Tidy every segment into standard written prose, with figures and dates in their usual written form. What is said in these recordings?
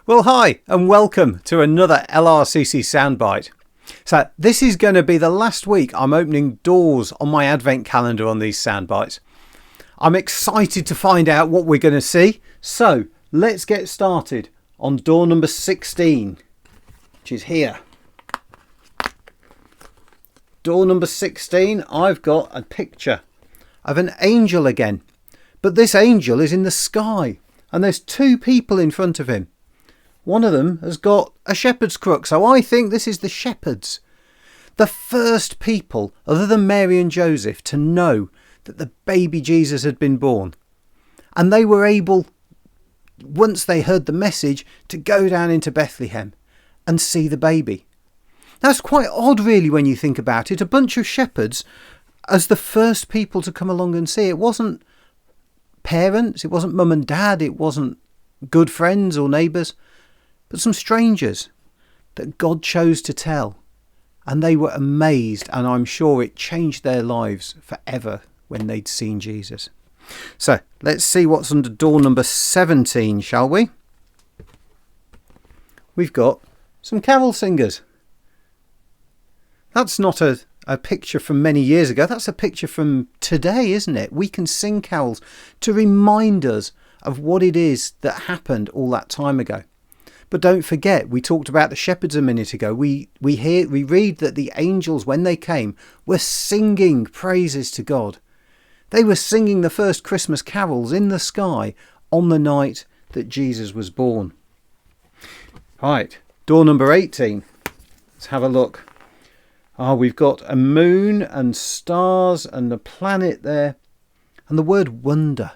Well, hi and welcome to another LRCC Soundbite. So this is going to be the last week I'm opening doors on my advent calendar on these Soundbites. I'm excited to find out what we're going to see. So let's get started on door number 16, which is here. Door number 16, I've got a picture of an angel again. But this angel is in the sky and there's two people in front of him. One of them has got a shepherd's crook, so I think this is the shepherds. The first people, other than Mary and Joseph, to know that the baby Jesus had been born. And they were able, once they heard the message, to go down into Bethlehem and see the baby. That's quite odd, really, when you think about it. A bunch of shepherds as the first people to come along and see. It wasn't parents, it wasn't mum and dad, it wasn't good friends or neighbours, but some strangers that God chose to tell. And they were amazed, and I'm sure it changed their lives forever when they'd seen Jesus. So let's see what's under door number 17, shall we? We've got some carol singers. That's not a picture from many years ago. That's a picture from today, isn't it? We can sing carols to remind us of what it is that happened all that time ago. But don't forget, we talked about the shepherds a minute ago. We read that the angels, when they came, were singing praises to God. They were singing the first Christmas carols in the sky on the night that Jesus was born. Right, door number 18. Let's have a look. We've got a moon and stars and a planet there, and the word wonder.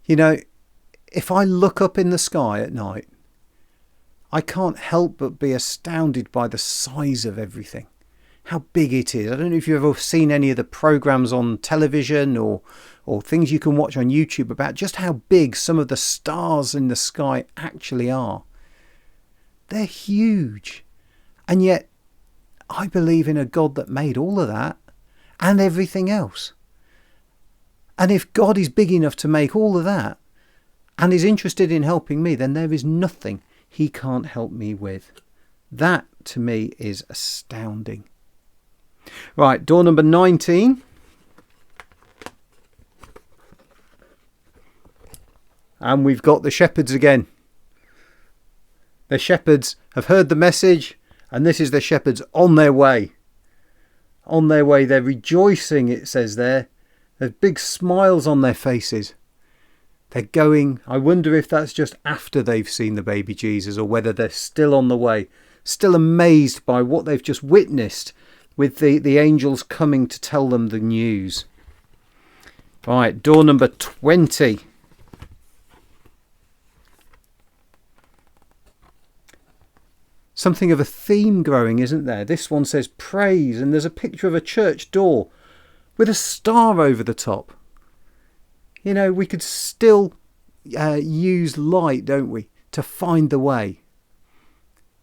You know, if I look up in the sky at night, I can't help but be astounded by the size of everything, how big it is. I don't know if you've ever seen any of the programs on television or things you can watch on YouTube about just how big some of the stars in the sky actually are. They're huge. And yet, I believe in a God that made all of that and everything else. And if God is big enough to make all of that and is interested in helping me, then there is nothing he can't help me with. That, to me, is astounding. Right, door number 19. And we've got the shepherds again. The shepherds have heard the message. And this is the shepherds on their way. On their way, they're rejoicing, it says there. There's big smiles on their faces. They're going, I wonder if that's just after they've seen the baby Jesus or whether they're still on the way, still amazed by what they've just witnessed with the angels coming to tell them the news. Right, door number 20. Something of a theme growing, isn't there? This one says praise, and there's a picture of a church door with a star over the top. You know, we could still use light, don't we, to find the way.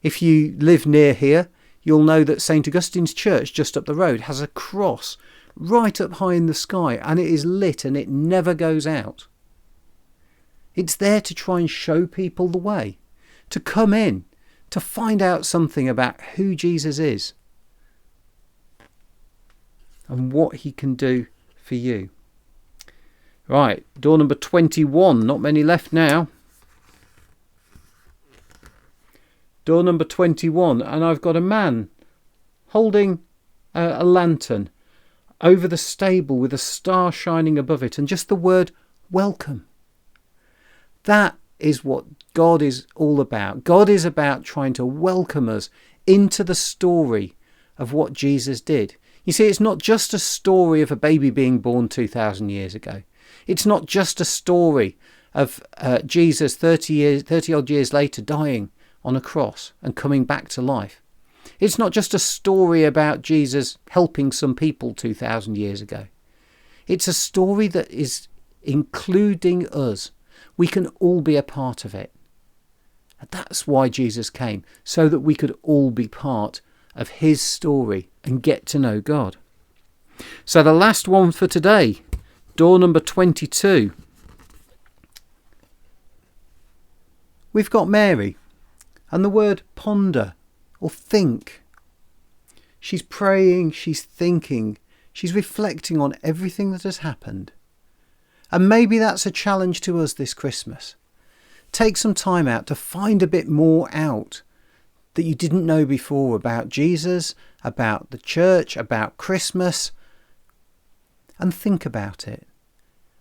If you live near here, you'll know that St. Augustine's Church just up the road has a cross right up high in the sky, and it is lit and it never goes out. It's there to try and show people the way, to come in, to find out something about who Jesus is and what he can do for you. Right, door number 21, not many left now. Door number 21, and I've got a man holding a lantern over the stable with a star shining above it and just the word welcome. That is what God is all about. God is about trying to welcome us into the story of what Jesus did. You see, it's not just a story of a baby being born 2,000 years ago. It's not just a story of Jesus 30 odd years later dying on a cross and coming back to life. It's not just a story about Jesus helping some people 2,000 years ago. It's a story that is including us. We can all be a part of it. And that's why Jesus came, so that we could all be part of his story and get to know God. So the last one for today, door number 22. We've got Mary and the word ponder or think. She's praying, she's thinking, she's reflecting on everything that has happened. And maybe that's a challenge to us this Christmas. Take some time out to find a bit more out that you didn't know before about Jesus, about the church, about Christmas, and think about it.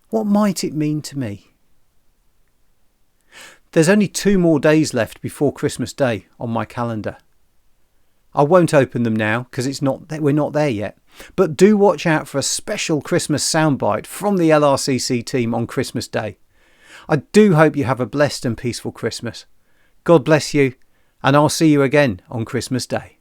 What might it mean to me? There's only 2 more days left before Christmas Day on my calendar. I won't open them now because we're not there yet. But do watch out for a special Christmas soundbite from the LRCC team on Christmas Day. I do hope you have a blessed and peaceful Christmas. God bless you, and I'll see you again on Christmas Day.